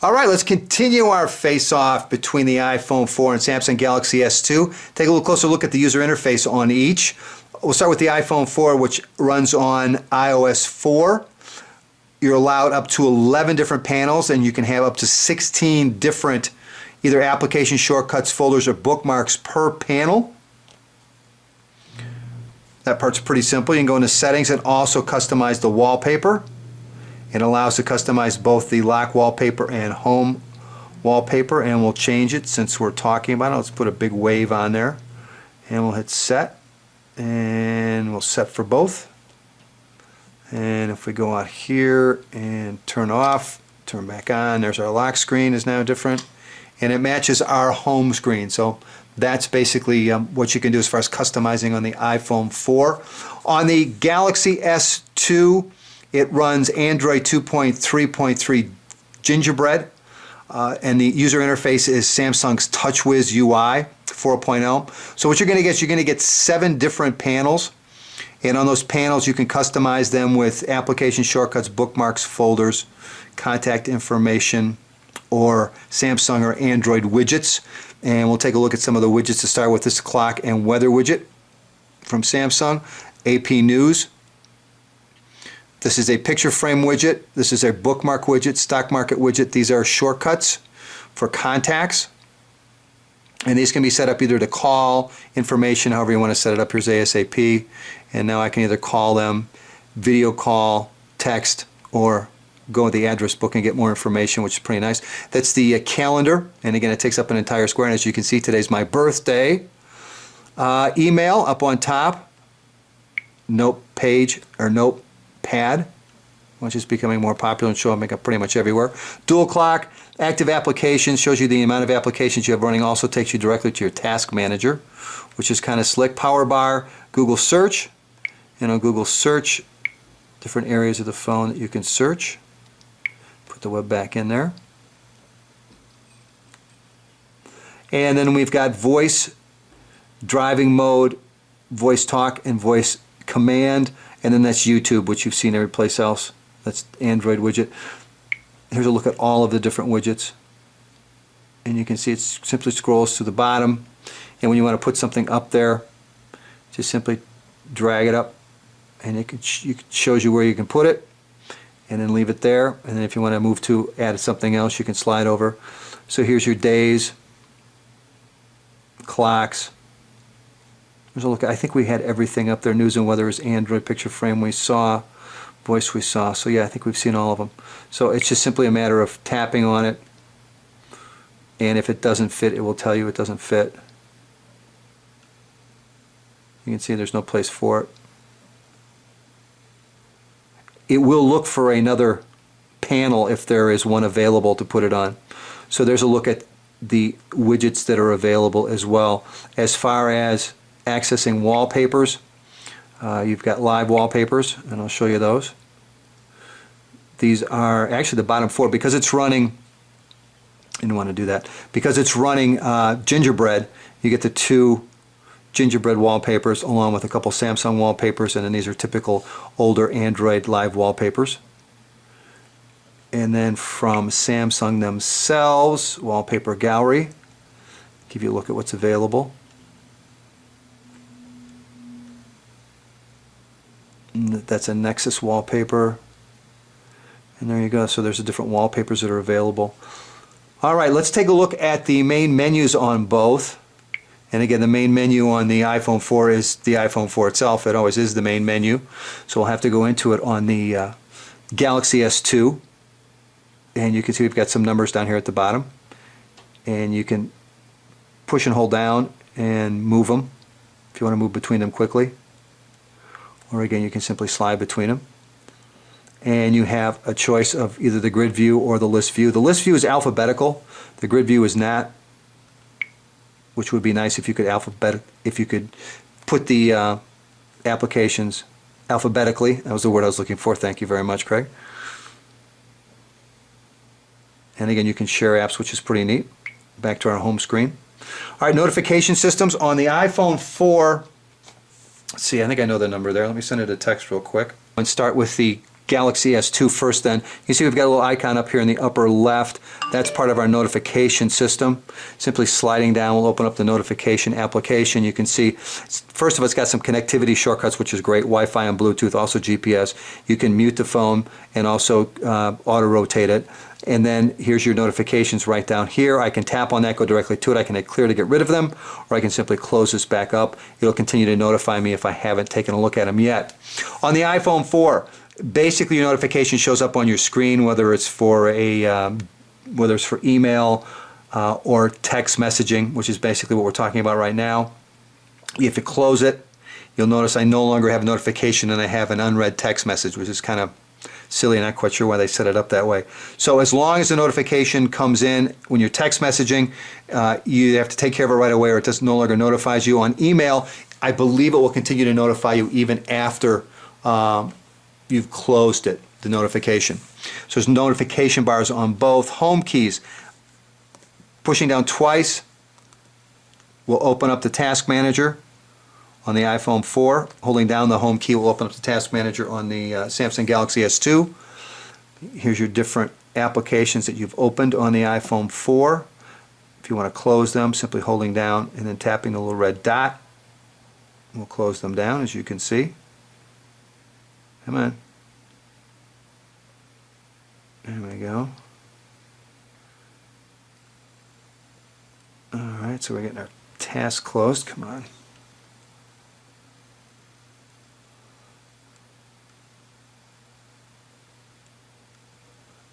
All right, let's continue our face-off between the iPhone 4 and Samsung Galaxy S2. Take a little closer look at the user interface on each. We'll start with the iPhone 4, which runs on iOS 4. You're allowed up to 11 different panels, and you can have up to 16 different either application shortcuts, folders, or bookmarks per panel. That part's pretty simple. You can go into settings and also customize the wallpaper. It allows to customize both the lock wallpaper and home wallpaper, and we'll change it since we're talking about it. Let's put a big wave on there, and we'll hit set, and we'll set for both. And if we go out here and turn off, turn back on, there's our lock screen is now different, and it matches our home screen. So that's basically what you can do as far as customizing on the iPhone 4. On the Galaxy S2, it runs Android 2.3.3 Gingerbread, and the user interface is Samsung's TouchWiz UI 4.0. So what you're going to get is you're going to get 7 different panels, and on those panels you can customize them with application shortcuts, bookmarks, folders, contact information, or Samsung or Android widgets. And we'll take a look at some of the widgets to start with. This clock and weather widget from Samsung, AP News. This is a picture frame widget. This is a bookmark widget, stock market widget. These are shortcuts for contacts. And these can be set up either to call, information, however you want to set it up. Here's ASAP. And now I can either call them, video call, text, or go with the address book and get more information, which is pretty nice. That's the calendar. And again, it takes up an entire square. And as you can see, today's my birthday. Email up on top. Note page or note pad, which is becoming more popular and showing up pretty much everywhere. Dual clock, active applications, shows you the amount of applications you have running, also takes you directly to your task manager, which is kind of slick. Power bar, Google search, and on Google search, different areas of the phone that you can search. Put the web back in there. And then we've got voice, driving mode, voice talk, and voice command. And then that's YouTube, which you've seen every place else. That's Android widget. Here's a look at all of the different widgets. And you can see it simply scrolls to the bottom. And when you want to put something up there, just simply drag it up. And it shows you where you can put it. And then leave it there. And then if you want to move to add something else, you can slide over. So here's your days, clocks. There's a look. I think we had everything up there. News and weather is Android, picture frame we saw, voice we saw. So yeah, I think we've seen all of them. So it's just simply a matter of tapping on it, and if it doesn't fit, it will tell you it doesn't fit. You can see there's no place for it. It will look for another panel if there is one available to put it on. So there's a look at the widgets that are available as well. As far as accessing wallpapers, you've got live wallpapers, and I'll show you those. These are actually the bottom 4 because it's running. I didn't want to do that because it's running Gingerbread. You get the 2 Gingerbread wallpapers along with a couple Samsung wallpapers, and then these are typical older Android live wallpapers. And then from Samsung themselves, wallpaper gallery, give you a look at what's available. That's a Nexus wallpaper, and there you go. So there's the different wallpapers that are available. All right, let's take a look at the main menus on both. And again, the main menu on the iPhone 4 is the iPhone 4 itself. It always is the main menu. So we'll have to go into it on the Galaxy S2. And you can see we've got some numbers down here at the bottom. And you can push and hold down and move them if you want to move between them quickly. Or again, you can simply slide between them. And you have a choice of either the grid view or the list view. The list view is alphabetical. The grid view is not, which would be nice if you could put the applications alphabetically. That was the word I was looking for. Thank you very much, Craig. And again, you can share apps, which is pretty neat. Back to our home screen. All right, notification systems on the iPhone 4. Let's see, I think I know the number there. Let me send it a text real quick. And start with the Galaxy S2 first then. You can see we've got a little icon up here in the upper left. That's part of our notification system. Simply sliding down will open up the notification application. You can see, first of all, it's got some connectivity shortcuts, which is great, Wi-Fi and Bluetooth, also GPS. You can mute the phone and also auto-rotate it. And then here's your notifications right down here. I can tap on that, go directly to it. I can hit clear to get rid of them, or I can simply close this back up. It'll continue to notify me if I haven't taken a look at them yet. On the iPhone 4, basically your notification shows up on your screen, whether it's for email or text messaging, which is basically what we're talking about right now. If you close it, you'll notice I no longer have a notification and I have an unread text message, which is kind of silly. I'm not quite sure why they set it up that way. So as long as the notification comes in when you're text messaging, you have to take care of it right away or it no longer notifies you. On email, I believe it will continue to notify you even after you've closed it, the notification. So there's notification bars on both. Home keys. Pushing down twice will open up the Task Manager on the iPhone 4. Holding down the home key will open up the Task Manager on the Samsung Galaxy S2. Here's your different applications that you've opened on the iPhone 4. If you want to close them, simply holding down and then tapping the little red dot will close them down, as you can see. Come on. There we go. Alright, so we're getting our task closed. Come on.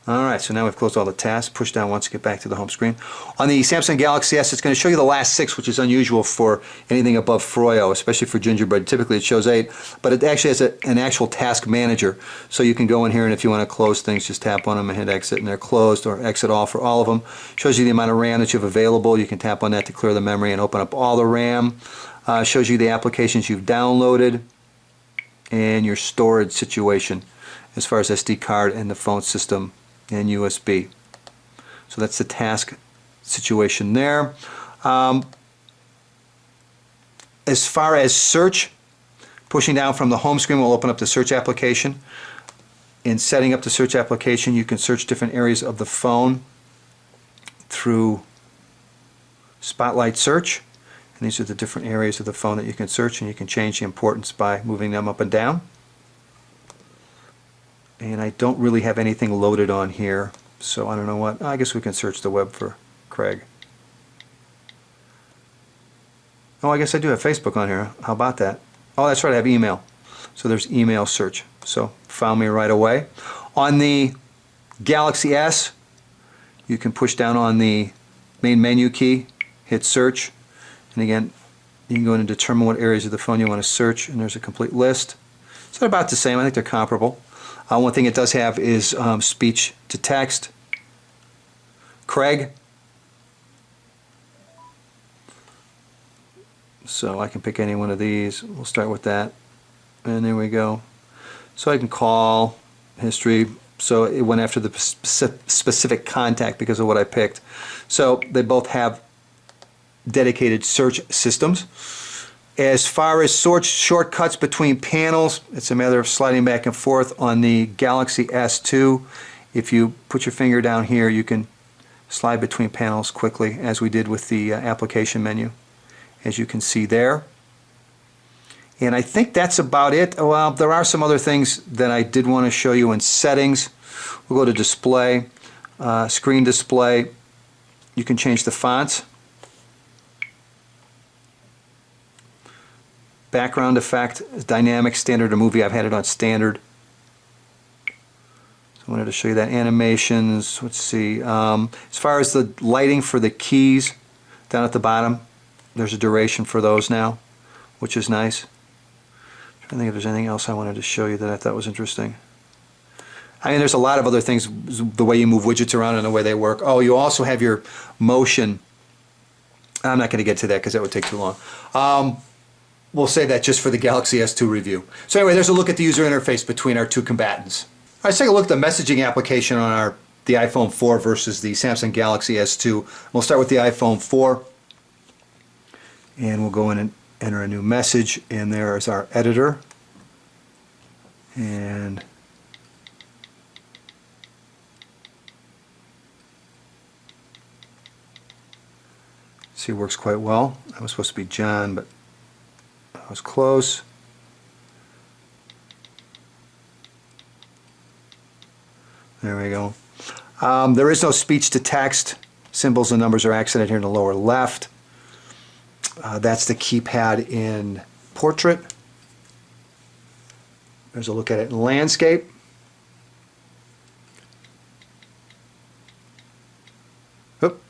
Alright, so now we've closed all the tasks. Push down once to get back to the home screen. On the Samsung Galaxy S, it's going to show you the last 6, which is unusual for anything above Froyo, especially for Gingerbread. Typically it shows 8, but it actually has an actual task manager. So you can go in here and if you want to close things, just tap on them and hit exit and they're closed, or exit all for all of them. Shows you the amount of RAM that you have available. You can tap on that to clear the memory and open up all the RAM. Shows you the applications you've downloaded and your storage situation as far as SD card and the phone system and USB. So that's the task situation there. As far as search, pushing down from the home screen will open up the search application. In setting up the search application, you can search different areas of the phone through Spotlight Search. And these are the different areas of the phone that you can search, and you can change the importance by moving them up and down. And I don't really have anything loaded on here, so I don't know what. I guess we can search the web for Craig. Oh, I guess I do have Facebook on here. How about that? Oh, that's right, I have email. So there's email search. So found me right away. On the Galaxy S, you can push down on the main menu key, hit search, and again, you can go in and determine what areas of the phone you want to search, and there's a complete list. So they're about the same. I think they're comparable. One thing it does have is speech to text. Craig. So I can pick any one of these. We'll start with that. And there we go. So I can call, history. So it went after the specific contact because of what I picked. So they both have dedicated search systems. As far as shortcuts between panels, it's a matter of sliding back and forth. On the Galaxy S2, if you put your finger down here, you can slide between panels quickly, as we did with the application menu, as you can see there. And I think that's about it. Well, there are some other things that I did want to show you in settings. We'll go to display, screen display. You can change the fonts. Background effect, dynamic, standard, or movie. I've had it on standard. So I wanted to show you that. Animations, let's see. As far as the lighting for the keys, down at the bottom, there's a duration for those now, which is nice. I'm trying to think if there's anything else I wanted to show you that I thought was interesting. I mean, there's a lot of other things, the way you move widgets around and the way they work. Oh, you also have your motion. I'm not going to get to that because that would take too long. We'll save that just for the Galaxy S2 review. So anyway, there's a look at the user interface between our two combatants. All right, let's take a look at the messaging application on the iPhone 4 versus the Samsung Galaxy S2. We'll start with the iPhone 4. And we'll go in and enter a new message. And there is our editor. And See, it works quite well. That was supposed to be John, but I was close. There we go. There is no speech to text. Symbols and numbers are accented here in the lower left. That's the keypad in portrait. There's a look at it in landscape. Oop.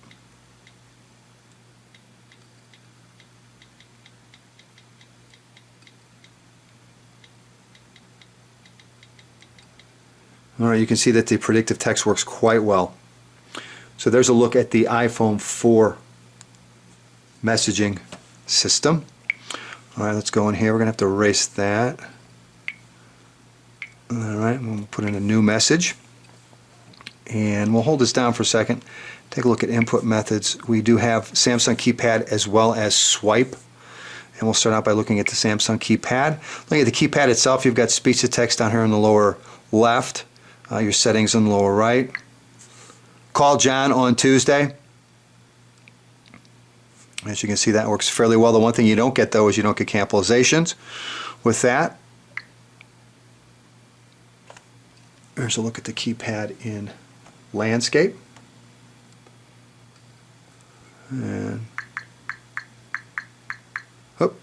All right, you can see that the predictive text works quite well. So there's a look at the iPhone 4 messaging system. All right, let's go in here. We're going to have to erase that. All right, we'll put in a new message. And we'll hold this down for a second. Take a look at input methods. We do have Samsung keypad as well as swipe. And we'll start out by looking at the Samsung keypad. Looking at the keypad itself, you've got speech to text down here in the lower left. Your settings in the lower right. Call John on Tuesday. As you can see, that works fairly well. The one thing you don't get, though, is you don't get capitalizations with that. There's a look at the keypad in landscape. And whoop.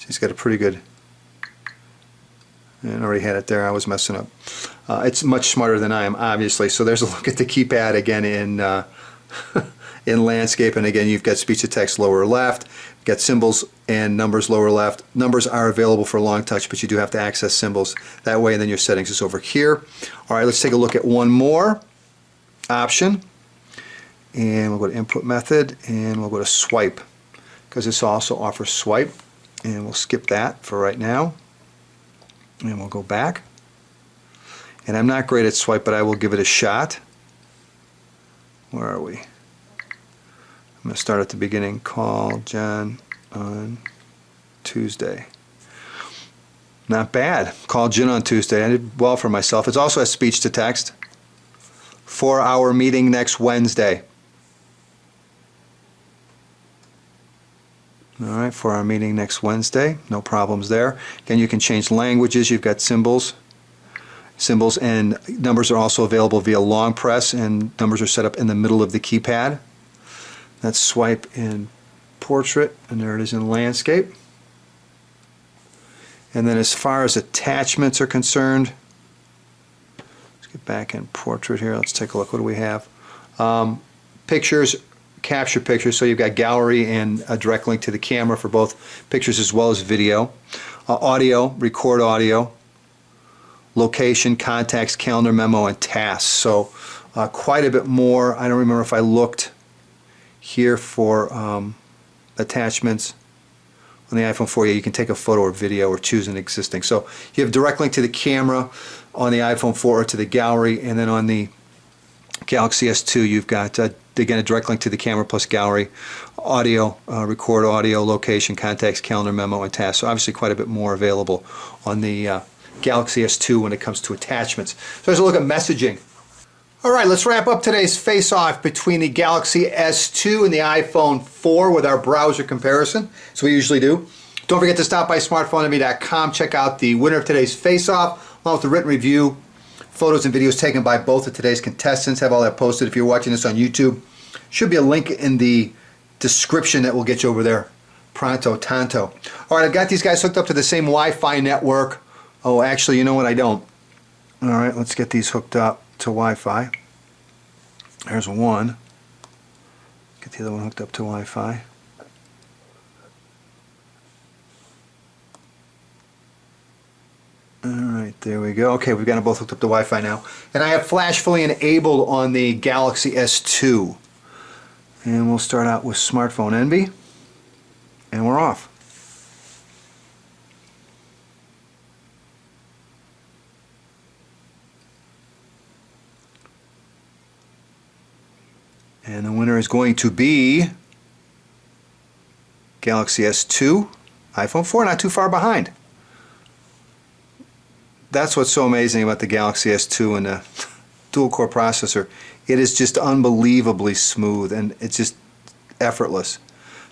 He's got a pretty good, and already had it there. I was messing up. It's much smarter than I am, obviously. So there's a look at the keypad again in in landscape, and again you've got speech to text lower left. You've got symbols and numbers lower left. Numbers are available for long touch, but you do have to access symbols that way, and then your settings is over here. All right, let's take a look at one more option, and we'll go to input method, and we'll go to swipe, because this also offers swipe. And we'll skip that for right now. And we'll go back. And I'm not great at swipe, but I will give it a shot. Where are we? I'm going to start at the beginning. Call John on Tuesday. Not bad. Call John on Tuesday. I did well for myself. It's also a speech to text. 4-hour meeting next Wednesday. All right, for our meeting next Wednesday, no problems there. Again, you can change languages. You've got symbols. Symbols and numbers are also available via long press, and numbers are set up in the middle of the keypad. That's swipe in portrait, and there it is in landscape. And then as far as attachments are concerned, let's get back in portrait here. Let's take a look. What do we have? Pictures. Capture pictures, so you've got gallery and a direct link to the camera for both pictures as well as video. Audio, record audio. Location, contacts, calendar, memo, and tasks. So quite a bit more. I don't remember if I looked here for attachments on the iPhone 4. Yeah, you can take a photo or video or choose an existing. So you have direct link to the camera on the iPhone 4 or to the gallery, and then on the Galaxy S2 you've got again a direct link to the camera plus gallery, audio, record audio, location, contacts, calendar, memo, and tasks. So obviously quite a bit more available on the Galaxy S2 when it comes to attachments. So let's look at messaging. All right, let's wrap up today's face-off between the Galaxy S2 and the iPhone 4 with our browser comparison, as we usually do. Don't forget to stop by smartphoneenvy.com. Check out the winner of today's face-off, along with the written review, photos and videos taken by both of today's contestants. Have all that posted. If you're watching this on YouTube, should be a link in the description that will get you over there pronto tanto. All right, I've got these guys hooked up to the same Wi-Fi network. Oh, actually, you know what? I don't. All right, let's get these hooked up to Wi-Fi. There's one. Get the other one hooked up to Wi-Fi. Alright, there we go. Okay, we've got them both hooked up to Wi-Fi now. And I have flash fully enabled on the Galaxy S2. And we'll start out with Smartphone Envy. And we're off. And the winner is going to be Galaxy S2, iPhone 4, not too far behind. That's what's so amazing about the Galaxy S2 and the dual-core processor. It is just unbelievably smooth, and it's just effortless.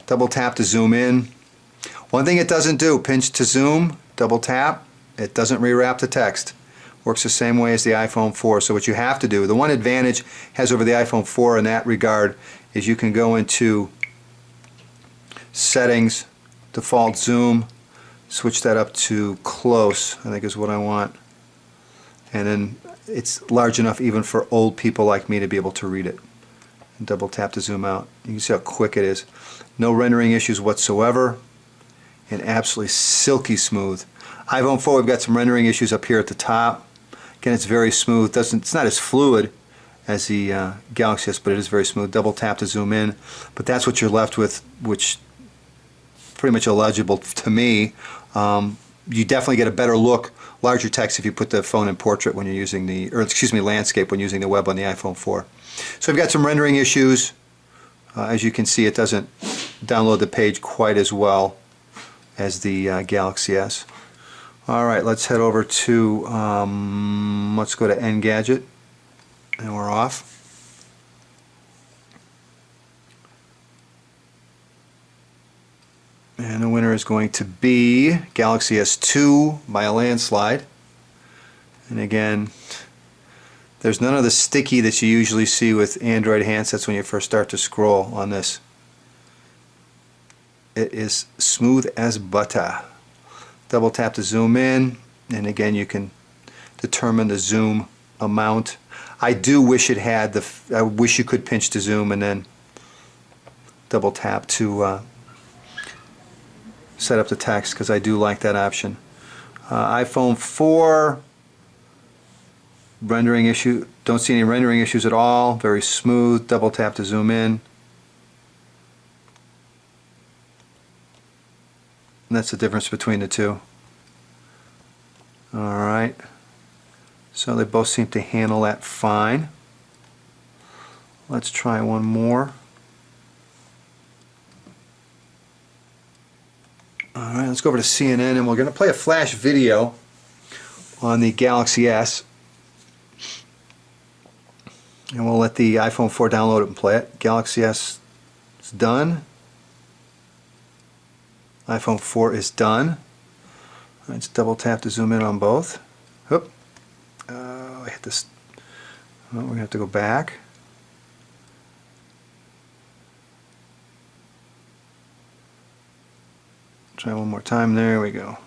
Double tap to zoom in. One thing it doesn't do, pinch to zoom, double tap, it doesn't rewrap the text. Works the same way as the iPhone 4. So what you have to do, the one advantage it has over the iPhone 4 in that regard is you can go into settings, default zoom, switch that up to close, I think is what I want. And then it's large enough even for old people like me to be able to read it. And double tap to zoom out. You can see how quick it is. No rendering issues whatsoever, and absolutely silky smooth. iPhone 4, we've got some rendering issues up here at the top. Again, it's very smooth. It's not as fluid as the Galaxy S, but it is very smooth. Double tap to zoom in. But that's what you're left with, which pretty much illegible to me. You definitely get a better look, larger text if you put the phone in portrait when you're using the, or excuse me, landscape when using the web on the iPhone 4. So we've got some rendering issues. As you can see, it doesn't download the page quite as well as the Galaxy S. Alright, let's head over to, let's go to Engadget, and we're off. And the winner is going to be Galaxy S2 by a landslide. And again, there's none of the sticky that you usually see with Android handsets when you first start to scroll on this. It is smooth as butter. Double tap to zoom in, and again you can determine the zoom amount. I do wish it had the, I wish you could pinch to zoom and then double tap to set up the text, because I do like that option. iPhone 4, rendering issue, don't see any rendering issues at all, very smooth. Double tap to zoom in. And that's the difference between the two. Alright, so they both seem to handle that fine. Let's try one more. Alright, let's go over to CNN, and we're going to play a flash video on the Galaxy S. And we'll let the iPhone 4 download it and play it. Galaxy S is done. iPhone 4 is done. Let's double tap to zoom in on both. Whoop. I hit this. Oh, we're going to have to go back. Try one more time. There we go.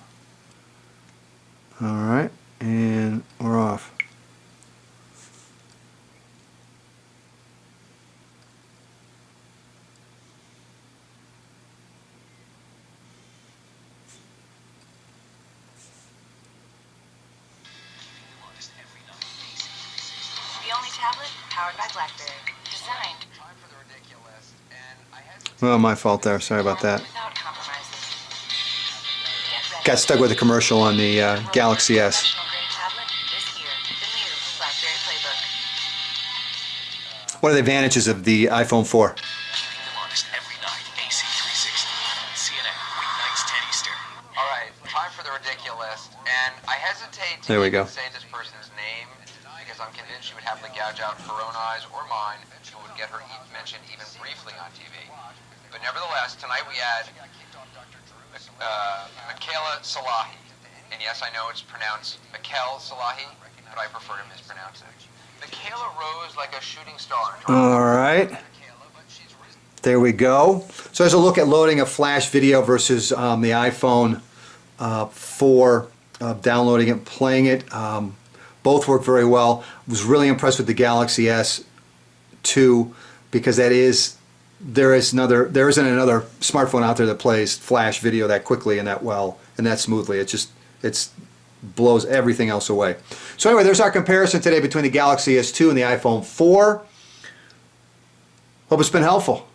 Alright, and we're off. The only tablet powered by BlackBerry. Designed. Well, my fault there. Sorry about that. Got stuck with a commercial on the Galaxy S. What are the advantages of the iPhone 4? There we go. Say this person's name because I'm convinced she would happily gouge out her own eyes or mine if she would get her mentioned even briefly on TV. But nevertheless, tonight we had Michaela Salahi. And yes, I know it's pronounced Mikel Salahi, but I prefer to mispronounce it. Michaela rose like a shooting star. Alright. There we go. So there's a look at loading a flash video versus the iPhone 4. Downloading it, playing it. Both work very well. Was really impressed with the Galaxy S2 because there isn't another smartphone out there that plays flash video that quickly and that well and that smoothly. It blows everything else away. So anyway, there's our comparison today between the Galaxy S2 and the iPhone 4. Hope it's been helpful.